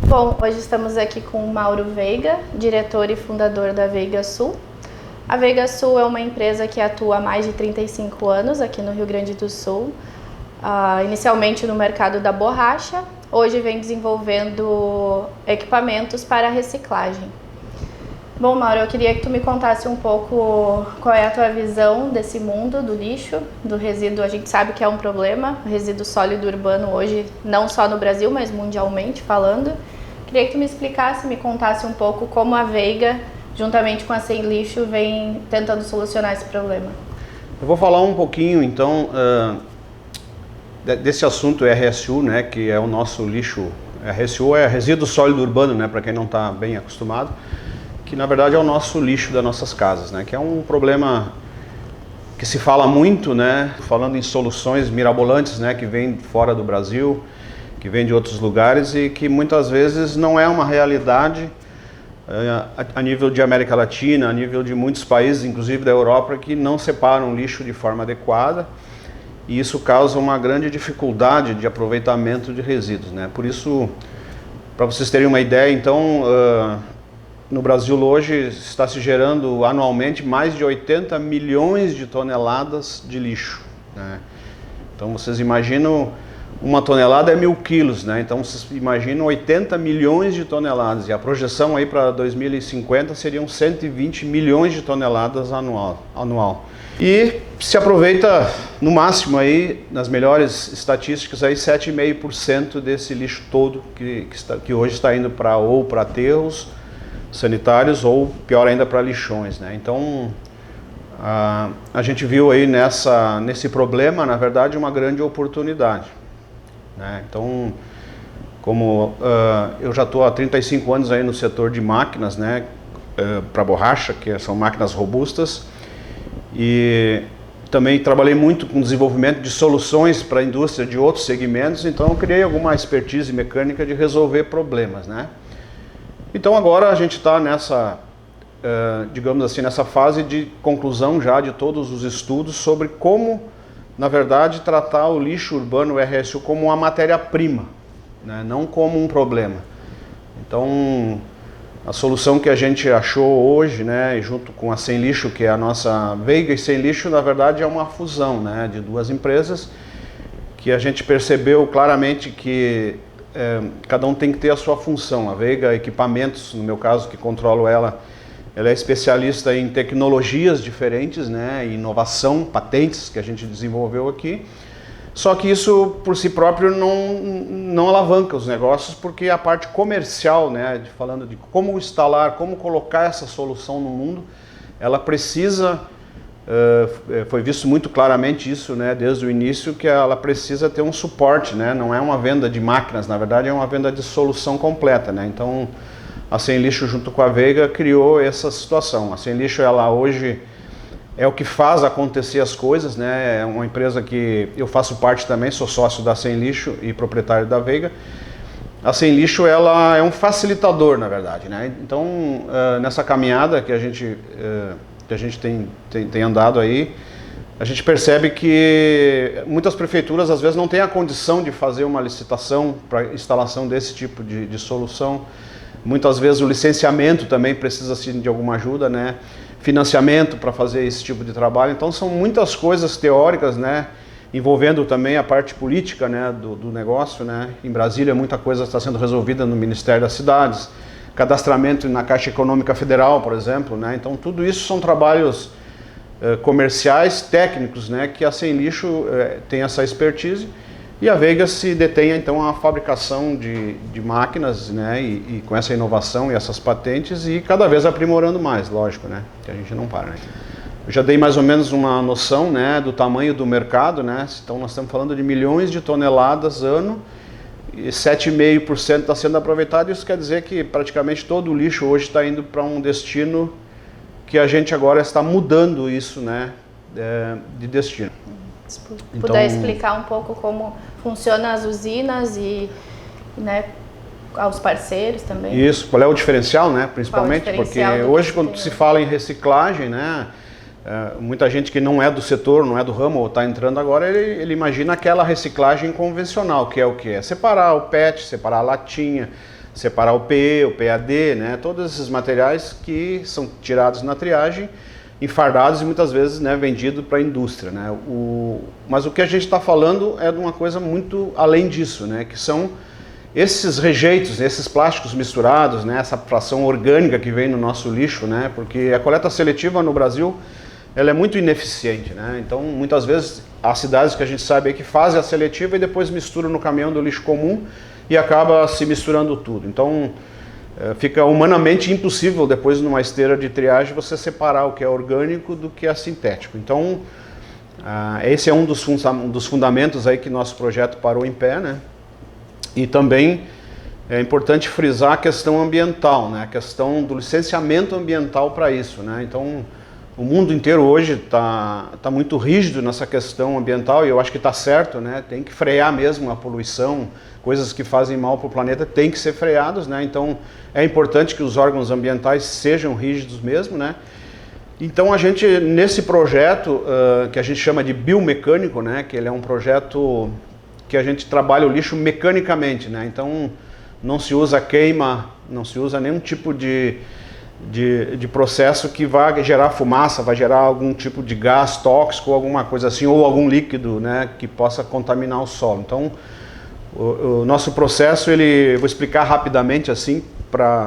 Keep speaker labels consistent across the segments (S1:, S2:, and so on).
S1: Bom, hoje estamos aqui com o Mauro Veiga, diretor e fundador da Veiga Sul. A Veiga Sul é uma empresa que atua há mais de 35 anos aqui no Rio Grande do Sul, inicialmente no mercado da borracha, hoje vem desenvolvendo equipamentos para reciclagem. Bom, Mauro, eu queria que tu me contasse um pouco qual é a tua visão desse mundo do lixo, do resíduo. A gente sabe que é um problema, o resíduo sólido urbano hoje, não só no Brasil, mas mundialmente falando. Queria que tu me explicasse, me contasse um pouco como a Veiga, juntamente com a Sem Lixo, vem tentando solucionar esse problema.
S2: Eu vou falar um pouquinho, então, desse assunto RSU, né, que é o nosso lixo. RSU é resíduo sólido urbano, né, para quem não está bem acostumado, que na verdade é o nosso lixo das nossas casas, né, que é um problema que se fala muito, né, falando em soluções mirabolantes, né, que vêm fora do Brasil, que vêm de outros lugares e que muitas vezes não é uma realidade a nível de América Latina, a nível de muitos países, inclusive da Europa, que não separam lixo de forma adequada, e isso causa uma grande dificuldade de aproveitamento de resíduos, né? Por isso, para vocês terem uma ideia, então, no Brasil hoje está se gerando anualmente mais de 80 milhões de toneladas de lixo, né? Então vocês imaginam, uma tonelada é 1.000 quilos, né? Então vocês imaginam 80 milhões de toneladas, e a projeção aí para 2050 seriam 120 milhões de toneladas anual. E se aproveita no máximo aí, nas melhores estatísticas, aí 7,5% desse lixo todo que hoje está indo ou para aterros sanitários ou pior ainda para lixões, né? Então a gente viu aí nesse problema, na verdade, uma grande oportunidade, né? Então, como eu já estou há 35 anos aí no setor de máquinas, né, para borracha, que são máquinas robustas, e também trabalhei muito com desenvolvimento de soluções para a indústria de outros segmentos, então eu criei alguma expertise mecânica de resolver problemas, né? Então agora a gente está nessa, digamos assim, nessa fase de conclusão já de todos os estudos sobre como, na verdade, tratar o lixo urbano, o RSU, como uma matéria-prima, né? Não como um problema. Então, a solução que a gente achou hoje, né, junto com a Sem Lixo, que é a nossa Veiga e Sem Lixo, na verdade é uma fusão, né, de duas empresas, que a gente percebeu claramente que cada um tem que ter a sua função. A Veiga Equipamentos, no meu caso, que controlo ela é especialista em tecnologias diferentes, né, inovação, patentes que a gente desenvolveu aqui. Só que isso por si próprio não alavanca os negócios, porque a parte comercial, né, falando de como instalar, como colocar essa solução no mundo, ela precisa, foi visto muito claramente isso, né, desde o início, que ela precisa ter um suporte, né, não é uma venda de máquinas, na verdade é uma venda de solução completa, né. Então a Sem Lixo junto com a Veiga criou essa situação. A Sem Lixo, ela hoje é o que faz acontecer as coisas, né? É uma empresa que eu faço parte também, sou sócio da Sem Lixo e proprietário da Veiga. A Sem Lixo, ela é um facilitador, na verdade, né? Então, nessa caminhada que a gente tem andado aí, a gente percebe que muitas prefeituras às vezes não têm a condição de fazer uma licitação para instalação desse tipo de solução. Muitas vezes o licenciamento também precisa assim, de alguma ajuda, né? Financiamento para fazer esse tipo de trabalho. Então são muitas coisas teóricas, né? Envolvendo também a parte política, né? do negócio, né? Em Brasília muita coisa está sendo resolvida no Ministério das Cidades, cadastramento na Caixa Econômica Federal, por exemplo, né? Então tudo isso são trabalhos comerciais, técnicos, né? Que a Sem Lixo tem essa expertise. E a Veiga se detém então a fabricação de máquinas, né, e com essa inovação e essas patentes e cada vez aprimorando mais, lógico, né, que a gente não para, né. Eu já dei mais ou menos uma noção, né, do tamanho do mercado, né, então nós estamos falando de milhões de toneladas ano e 7,5% está sendo aproveitado. Isso quer dizer que praticamente todo o lixo hoje está indo para um destino que a gente agora está mudando isso, né, de destino.
S1: Se puder explicar um pouco como funcionam as usinas e, né, aos parceiros também.
S2: Isso, qual é o diferencial, né, principalmente, porque hoje quando se fala em reciclagem, né, muita gente que não é do setor, não é do ramo ou está entrando agora, ele imagina aquela reciclagem convencional, que é o quê? É separar o PET, separar a latinha, separar o PE, o PAD, né? Todos esses materiais que são tirados na triagem, enfardados e muitas vezes, né, vendidos para a indústria, né? Mas o que a gente está falando é de uma coisa muito além disso, né? Que são esses rejeitos, esses plásticos misturados, né? Essa fração orgânica que vem no nosso lixo, né? Porque a coleta seletiva no Brasil ela é muito ineficiente, né? Então, muitas vezes, há cidades que a gente sabe que fazem a seletiva e depois misturam no caminhão do lixo comum e acaba se misturando tudo. Então, fica humanamente impossível depois, numa esteira de triagem, você separar o que é orgânico do que é sintético. Então, esse é um dos fundamentos aí que nosso projeto parou em pé, né? E também é importante frisar a questão ambiental, né? A questão do licenciamento ambiental para isso, né? Então, o mundo inteiro hoje está muito rígido nessa questão ambiental e eu acho que está certo, né? Tem que frear mesmo a poluição, coisas que fazem mal para o planeta têm que ser freadas, né? Então é importante que os órgãos ambientais sejam rígidos mesmo, né? Então a gente, nesse projeto que a gente chama de biomecânico, né? Que ele é um projeto que a gente trabalha o lixo mecanicamente, né? Então não se usa queima, não se usa nenhum tipo de processo que vai gerar fumaça, vai gerar algum tipo de gás tóxico, alguma coisa assim, ou algum líquido, né, que possa contaminar o solo. Então, o nosso processo, vou explicar rapidamente assim,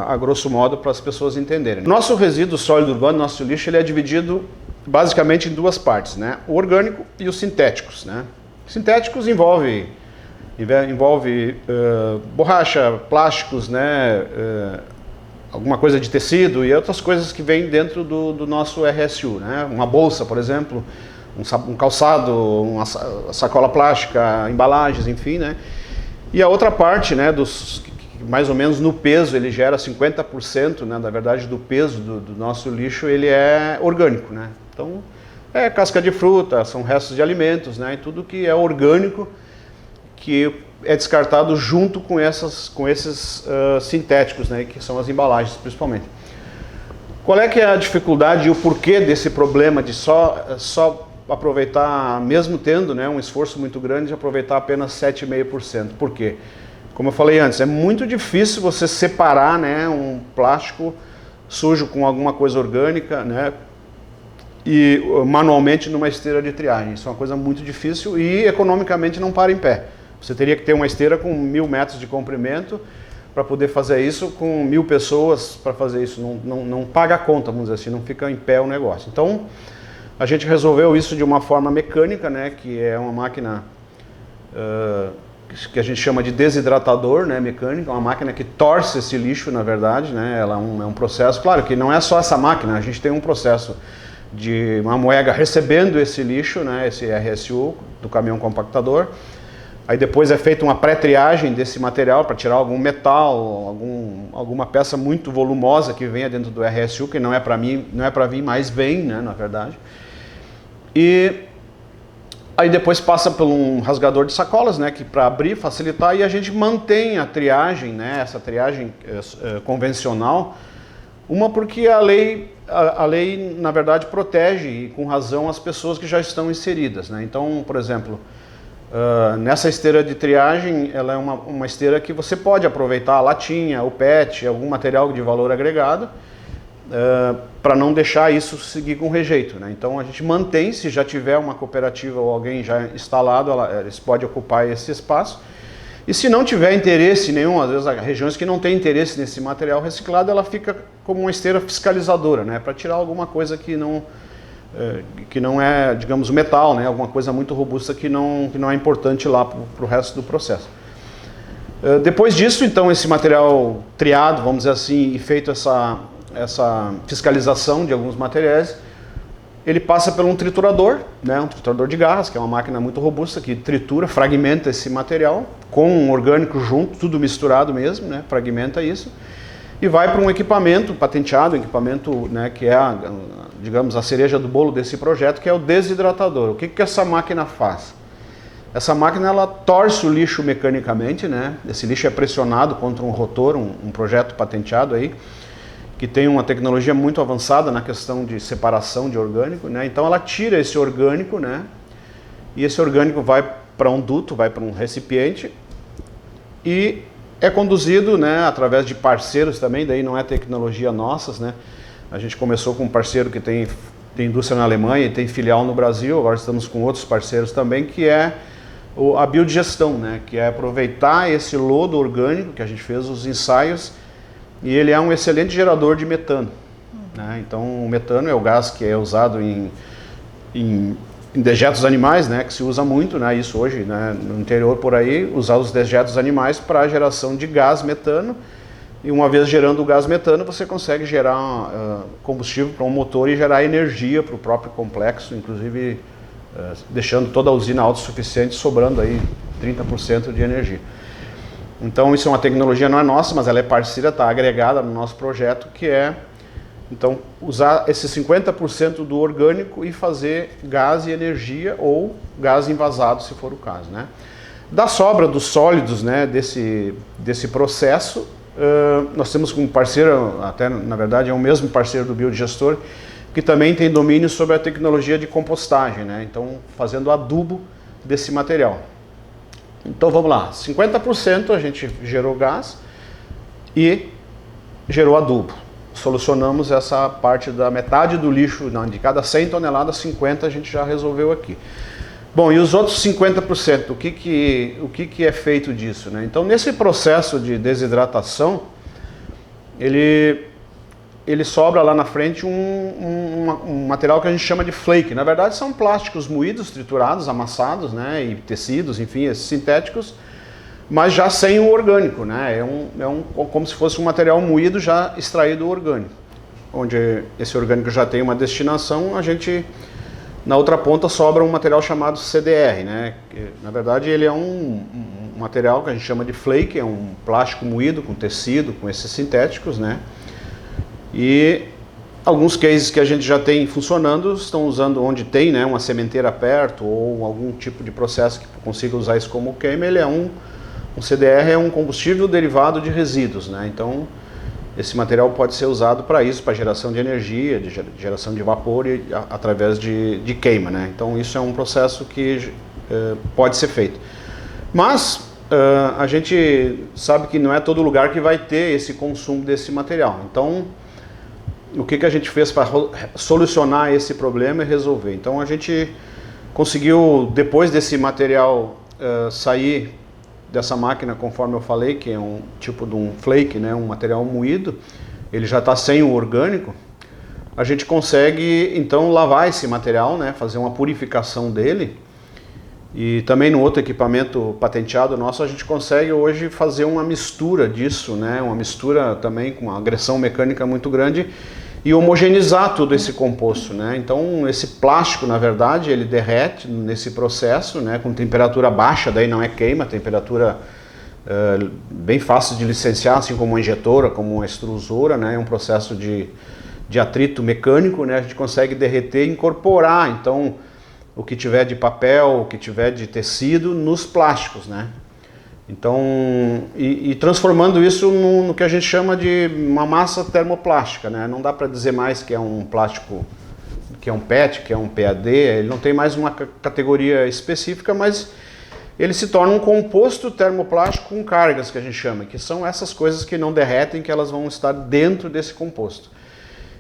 S2: a grosso modo, para as pessoas entenderem. Nosso resíduo sólido urbano, nosso lixo, ele é dividido basicamente em duas partes, né, o orgânico e os sintéticos, né. Sintéticos envolve borracha, plásticos, né, alguma coisa de tecido e outras coisas que vêm dentro do nosso RSU, né? Uma bolsa, por exemplo, um calçado, uma sacola plástica, embalagens, enfim, né? E a outra parte, né, mais ou menos no peso, ele gera 50%, né, na verdade, do peso do nosso lixo, ele é orgânico, né? Então, é casca de fruta, são restos de alimentos, né? E tudo que é orgânico que é descartado junto com esses sintéticos, né, que são as embalagens principalmente. Qual é que é a dificuldade e o porquê desse problema de só aproveitar, mesmo tendo, né, um esforço muito grande, de aproveitar apenas 7,5%? Por quê? Como eu falei antes, é muito difícil você separar, né, um plástico sujo com alguma coisa orgânica, né, e manualmente numa esteira de triagem. Isso é uma coisa muito difícil e economicamente não para em pé. Você teria que ter uma esteira com 1.000 metros de comprimento para poder fazer isso, com 1.000 pessoas para fazer isso. Não paga a conta, vamos dizer assim, não fica em pé o negócio. Então, a gente resolveu isso de uma forma mecânica, né, que é uma máquina que a gente chama de desidratador, né, mecânica, uma máquina que torce esse lixo, na verdade, né, ela é um processo, claro que não é só essa máquina, a gente tem um processo de uma moega recebendo esse lixo, né, esse RSU do caminhão compactador. Aí depois é feita uma pré-triagem desse material para tirar algum metal, alguma peça muito volumosa que venha dentro do RSU, que não é para vir, mas vem, né, na verdade. E aí depois passa por um rasgador de sacolas, né, que para abrir, facilitar, e a gente mantém a triagem, né, essa triagem convencional, porque a lei, na verdade, protege, e com razão, as pessoas que já estão inseridas, né. Então, por exemplo, nessa esteira de triagem, ela é uma esteira que você pode aproveitar a latinha, o PET, algum material de valor agregado, para não deixar isso seguir com rejeito, né? Então a gente mantém, se já tiver uma cooperativa ou alguém já instalado, eles podem ocupar esse espaço. E se não tiver interesse nenhum, às vezes há regiões que não têm interesse nesse material reciclado, ela fica como uma esteira fiscalizadora, né? Para tirar alguma coisa que não é, digamos, metal, né? Alguma coisa muito robusta que não é importante lá para o resto do processo. Depois disso, então, esse material triado, vamos dizer assim, e feito essa fiscalização de alguns materiais, ele passa por um triturador, né? Um triturador de garras, que é uma máquina muito robusta, que tritura, fragmenta esse material, com um orgânico junto, tudo misturado mesmo, né? Fragmenta isso. E vai para um equipamento patenteado, né, que é, digamos, a cereja do bolo desse projeto, que é o desidratador. O que essa máquina faz? Essa máquina, ela torce o lixo mecanicamente, né? Esse lixo é pressionado contra um rotor, um projeto patenteado aí, que tem uma tecnologia muito avançada na questão de separação de orgânico, né? Então ela tira esse orgânico, né? E esse orgânico vai para um duto, vai para um recipiente, e é conduzido, né, através de parceiros também, daí não é tecnologia nossas, né? A gente começou com um parceiro que tem indústria na Alemanha e tem filial no Brasil, agora estamos com outros parceiros também, que é a biodigestão, né, que é aproveitar esse lodo orgânico que a gente fez os ensaios, e ele é um excelente gerador de metano, né? Então o metano é o gás que é usado em dejetos animais, né, que se usa muito, né, isso hoje, né, no interior por aí, usar os dejetos animais para a geração de gás metano, e uma vez gerando o gás metano você consegue gerar combustível para um motor e gerar energia para o próprio complexo, inclusive deixando toda a usina autossuficiente, sobrando aí 30% de energia. Então isso é uma tecnologia, não é nossa, mas ela é parceira, está agregada no nosso projeto, que é então usar esses 50% do orgânico e fazer gás e energia ou gás envasado, se for o caso, né? Da sobra dos sólidos, né, desse processo, nós temos um parceiro, até na verdade é o mesmo parceiro do biodigestor, que também tem domínio sobre a tecnologia de compostagem, né? Então fazendo adubo desse material. Então vamos lá, 50% a gente gerou gás e gerou adubo. Solucionamos essa parte da metade do lixo, de cada 100 toneladas, 50 a gente já resolveu aqui. Bom, e os outros 50%, o que é feito disso, né? Então nesse processo de desidratação, ele sobra lá na frente um material que a gente chama de flake. Na verdade são plásticos moídos, triturados, amassados, né, e tecidos, enfim, esses sintéticos, mas já sem o orgânico, né? Como se fosse um material moído já extraído do orgânico. Onde esse orgânico já tem uma destinação, a gente, na outra ponta, sobra um material chamado CDR, né? Que, na verdade ele é um material que a gente chama de flake, é um plástico moído com tecido, com esses sintéticos, né? E alguns cases que a gente já tem funcionando estão usando onde tem, né, uma sementeira perto ou algum tipo de processo que consiga usar isso como queima. Ele é um CDR é um combustível derivado de resíduos, né? Então esse material pode ser usado para isso, para geração de energia, de geração de vapor através de queima, né? Então isso é um processo que pode ser feito. Mas a gente sabe que não é todo lugar que vai ter esse consumo desse material. Então o que a gente fez para solucionar esse problema e resolver? Então a gente conseguiu, depois desse material sair dessa máquina, conforme eu falei, que é um tipo de um flake, né, um material moído, ele já está sem o orgânico, a gente consegue então lavar esse material, né, fazer uma purificação dele, e também no outro equipamento patenteado nosso a gente consegue hoje fazer uma mistura disso, né, uma mistura também com uma agressão mecânica muito grande, e homogeneizar todo esse composto, né? Então esse plástico, na verdade, ele derrete nesse processo, né, com temperatura baixa, daí não é queima, temperatura bem fácil de licenciar, assim como uma injetora, como uma extrusora, né? É um processo de atrito mecânico, né? A gente consegue derreter e incorporar, então, o que tiver de papel, o que tiver de tecido nos plásticos, né? Então, e transformando isso no que a gente chama de uma massa termoplástica, né? Não dá para dizer mais que é um plástico, que é um PET, que é um PAD, ele não tem mais uma categoria específica, mas ele se torna um composto termoplástico com cargas, que a gente chama, que são essas coisas que não derretem, que elas vão estar dentro desse composto.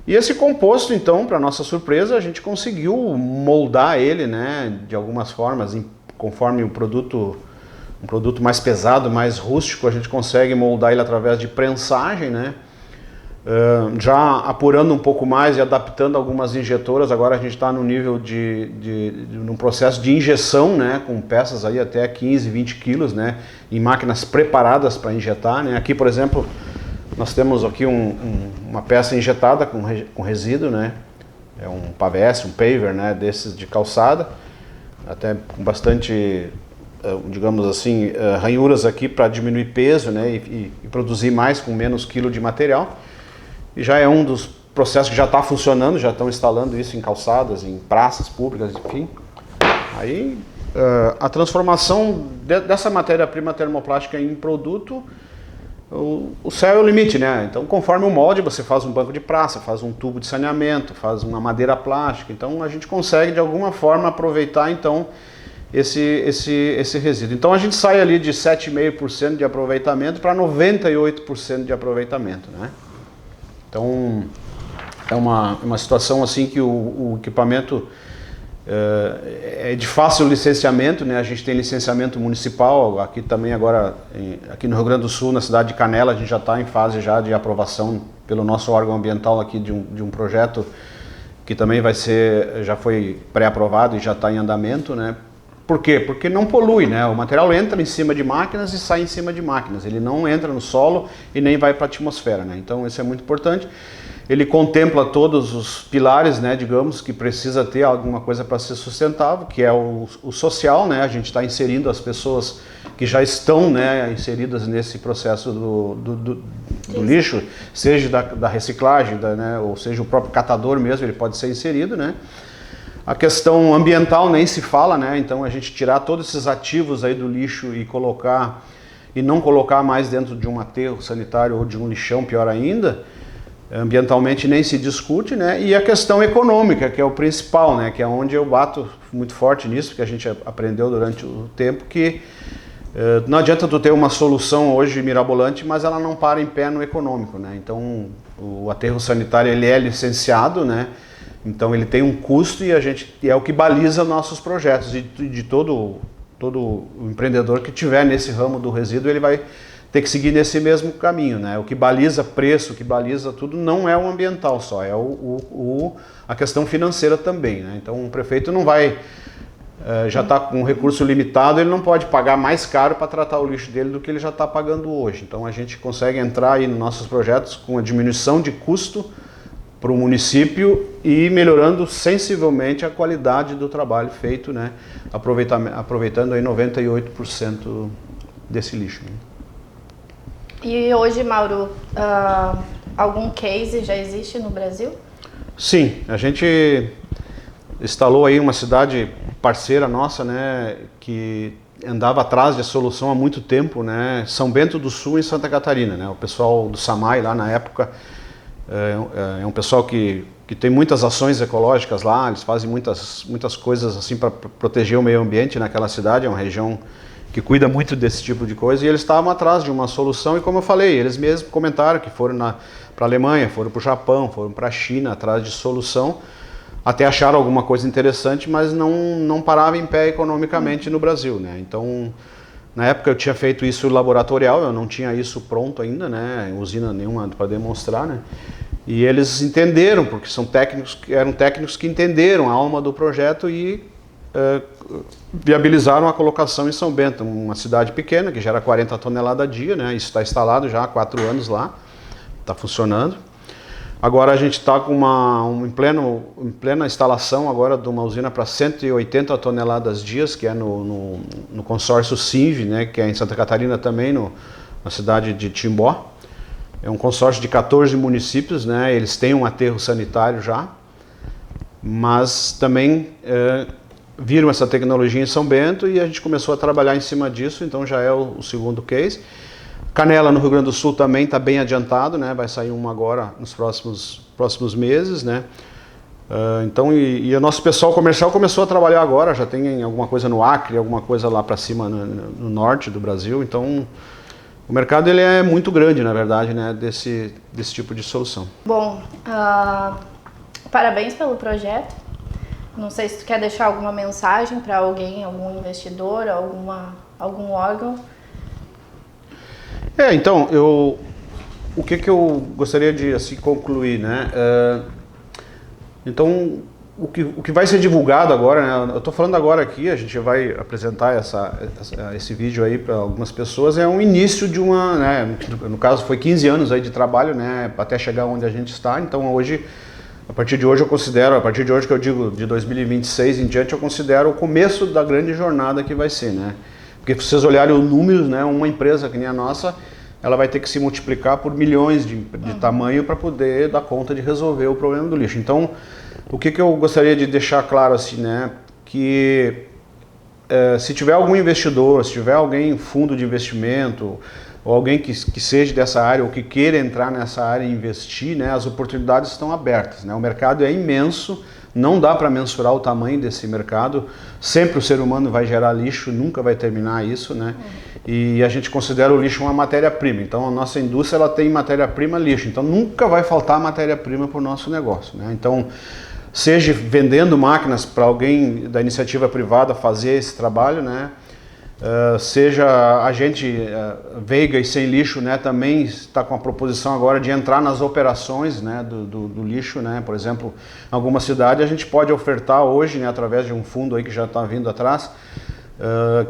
S2: E esse composto, então, para nossa surpresa, a gente conseguiu moldar ele, né, de algumas formas, conforme um produto mais pesado, mais rústico, a gente consegue moldar ele através de prensagem, né? Já apurando um pouco mais e adaptando algumas injetoras, agora a gente está no nível num processo de injeção, né? Com peças aí até 15, 20 quilos, né? Em máquinas preparadas para injetar, né? Aqui, por exemplo, nós temos aqui uma peça injetada com resíduo, né? É um pavés, um paver, né? Desses de calçada, até com bastante, digamos assim, ranhuras aqui para diminuir peso, né, e produzir mais com menos quilo de material. E já é um dos processos que já está funcionando, já estão instalando isso em calçadas, em praças públicas, enfim. Aí a transformação dessa matéria-prima termoplástica em produto, o céu é o limite, né? Então, conforme o molde, você faz um banco de praça, faz um tubo de saneamento, faz uma madeira plástica. Então, a gente consegue de alguma forma aproveitar então esse resíduo. Então a gente sai ali de 7,5% de aproveitamento para 98% de aproveitamento, né? Então é uma situação assim que o equipamento é de fácil licenciamento, né? A gente tem licenciamento municipal, aqui também agora, aqui no Rio Grande do Sul, na cidade de Canela, a gente já está em fase já de aprovação pelo nosso órgão ambiental aqui de um projeto que também já foi pré-aprovado e já está em andamento, né? Por quê? Porque não polui, né? O material entra em cima de máquinas e sai em cima de máquinas, ele não entra no solo e nem vai para a atmosfera, né? Então isso é muito importante. Ele contempla todos os pilares, né, digamos, que precisa ter alguma coisa para ser sustentável, que é o social, né? A gente está inserindo as pessoas que já estão, né, inseridas nesse processo do lixo, seja da reciclagem, né, ou seja o próprio catador mesmo, ele pode ser inserido, né? A questão ambiental nem se fala, né? Então a gente tirar todos esses ativos aí do lixo e não colocar mais dentro de um aterro sanitário ou de um lixão, pior ainda, ambientalmente nem se discute, né? E a questão econômica, que é o principal, né? Que é onde eu bato muito forte nisso, porque a gente aprendeu durante o tempo que não adianta tu ter uma solução hoje mirabolante, mas ela não para em pé no econômico, né? Então o aterro sanitário ele é licenciado, né? Então ele tem um custo e é o que baliza nossos projetos de todo o empreendedor que tiver nesse ramo do resíduo, ele vai ter que seguir nesse mesmo caminho, né? O que baliza preço, o que baliza tudo, não é o ambiental só, é a questão financeira também, né? Então o prefeito não vai, já está com um recurso limitado, ele não pode pagar mais caro para tratar o lixo dele do que ele já está pagando hoje. Então a gente consegue entrar aí nos nossos projetos com a diminuição de custo para o município e melhorando sensivelmente a qualidade do trabalho feito, né? Aproveitando aí 98% desse lixo, né?
S1: E hoje, Mauro, algum case já existe no Brasil?
S2: Sim, a gente instalou aí uma cidade parceira nossa, né, que andava atrás de solução há muito tempo, né, São Bento do Sul em Santa Catarina, né, o pessoal do SAMAI lá na época é um pessoal que tem muitas ações ecológicas lá, eles fazem muitas coisas assim para proteger o meio ambiente naquela cidade, é uma região que cuida muito desse tipo de coisa, e eles estavam atrás de uma solução, e como eu falei, eles mesmos comentaram que foram para a Alemanha, foram para o Japão, foram para a China atrás de solução, até acharam alguma coisa interessante, mas não parava em pé economicamente no Brasil, né? Então, na época eu tinha feito isso laboratorial, eu não tinha isso pronto ainda, né? Usina nenhuma para demonstrar, né? E eles entenderam, porque eram técnicos que entenderam a alma do projeto e viabilizaram a colocação em São Bento, uma cidade pequena que gera 40 toneladas a dia, né? Isso está instalado já há 4 anos lá, está funcionando. Agora a gente está com em plena instalação agora de uma usina para 180 toneladas dias, que é no consórcio Sinv, né? Que é em Santa Catarina também, na cidade de Timbó. É um consórcio de 14 municípios, né? Eles têm um aterro sanitário já, mas também viram essa tecnologia em São Bento e a gente começou a trabalhar em cima disso, então já é o segundo case. Canela, no Rio Grande do Sul, também está bem adiantado, né? Vai sair uma agora nos próximos meses, né? Então, e o nosso pessoal comercial começou a trabalhar agora, já tem alguma coisa no Acre, alguma coisa lá para cima no norte do Brasil, então o mercado ele é muito grande, na verdade, né? Desse tipo de solução.
S1: Bom, parabéns pelo projeto. Não sei se tu quer deixar alguma mensagem para alguém, algum investidor, algum órgão.
S2: Então, o que eu gostaria de assim, concluir, né? Então, o que vai ser divulgado agora, né? Eu estou falando agora aqui, a gente vai apresentar esse vídeo aí para algumas pessoas, é um início de uma, né? No caso foi 15 anos aí de trabalho, né? Até chegar onde a gente está, então hoje... A partir de hoje que eu digo de 2026 em diante, eu considero o começo da grande jornada que vai ser, né? Porque se vocês olharem os números, né, uma empresa que nem a nossa, ela vai ter que se multiplicar por milhões de tamanho para poder dar conta de resolver o problema do lixo. Então, o que eu gostaria de deixar claro assim, né, que se tiver algum investidor, se tiver alguém fundo de investimento, ou alguém que seja dessa área ou que queira entrar nessa área e investir, né, as oportunidades estão abertas, né? O mercado é imenso, não dá para mensurar o tamanho desse mercado. Sempre o ser humano vai gerar lixo, nunca vai terminar isso, né? E a gente considera o lixo uma matéria-prima. Então a nossa indústria ela tem matéria-prima lixo, então nunca vai faltar matéria-prima para o nosso negócio, né? Então, seja vendendo máquinas para alguém da iniciativa privada fazer esse trabalho, né? Seja a gente, Veiga e Sem Lixo, né, também está com a proposição agora de entrar nas operações, né, do lixo, né, por exemplo, em alguma cidade a gente pode ofertar hoje, né, através de um fundo aí que já está vindo atrás,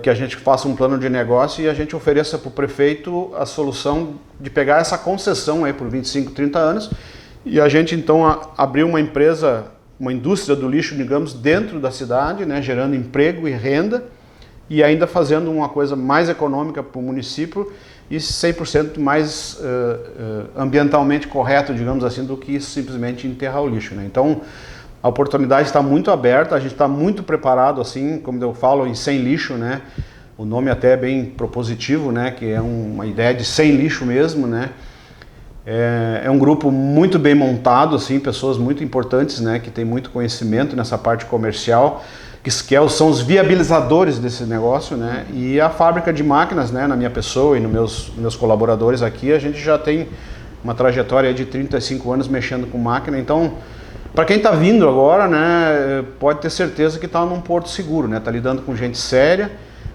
S2: que a gente faça um plano de negócio e a gente ofereça para o prefeito a solução de pegar essa concessão aí por 25, 30 anos e a gente então abrir uma empresa, uma indústria do lixo, digamos, dentro da cidade, né, gerando emprego e renda, e ainda fazendo uma coisa mais econômica para o município e 100% mais ambientalmente correto, digamos assim, do que simplesmente enterrar o lixo, né? Então, a oportunidade está muito aberta, a gente está muito preparado, assim, como eu falo, em Sem Lixo, né? O nome até é bem propositivo, né? Que é uma ideia de sem lixo mesmo, né? É um grupo muito bem montado, assim, pessoas muito importantes, né? Que tem muito conhecimento nessa parte comercial, que são os viabilizadores desse negócio, né? E a fábrica de máquinas, né, na minha pessoa e nos meus colaboradores aqui, a gente já tem uma trajetória de 35 anos mexendo com máquina. Então, para quem está vindo agora, né, pode ter certeza que está num porto seguro, né? Está lidando com gente séria,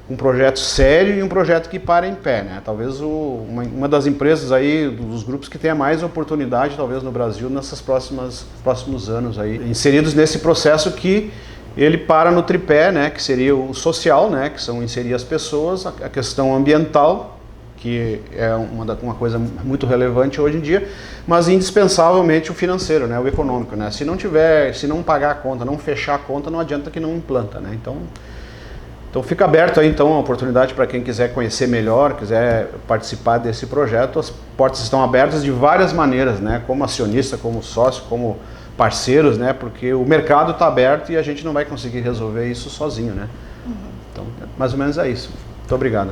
S2: um projeto sério e um projeto que para em pé, né? Talvez uma das empresas aí, dos grupos que tenha mais oportunidade, talvez no Brasil, nesses próximos anos aí, inseridos nesse processo que ele para no tripé, né, que seria o social, né, que são inserir as pessoas, a questão ambiental, que é uma coisa muito relevante hoje em dia, mas indispensavelmente o financeiro, né, o econômico, né? Se não pagar a conta, não fechar a conta, não adianta que não implanta, né? Então fica aberto aí então a oportunidade para quem quiser conhecer melhor, quiser participar desse projeto. As portas estão abertas de várias maneiras, né? Como acionista, como sócio, como parceiros, né? Porque o mercado está aberto e a gente não vai conseguir resolver isso sozinho, né? Então, mais ou menos é isso. Muito obrigado.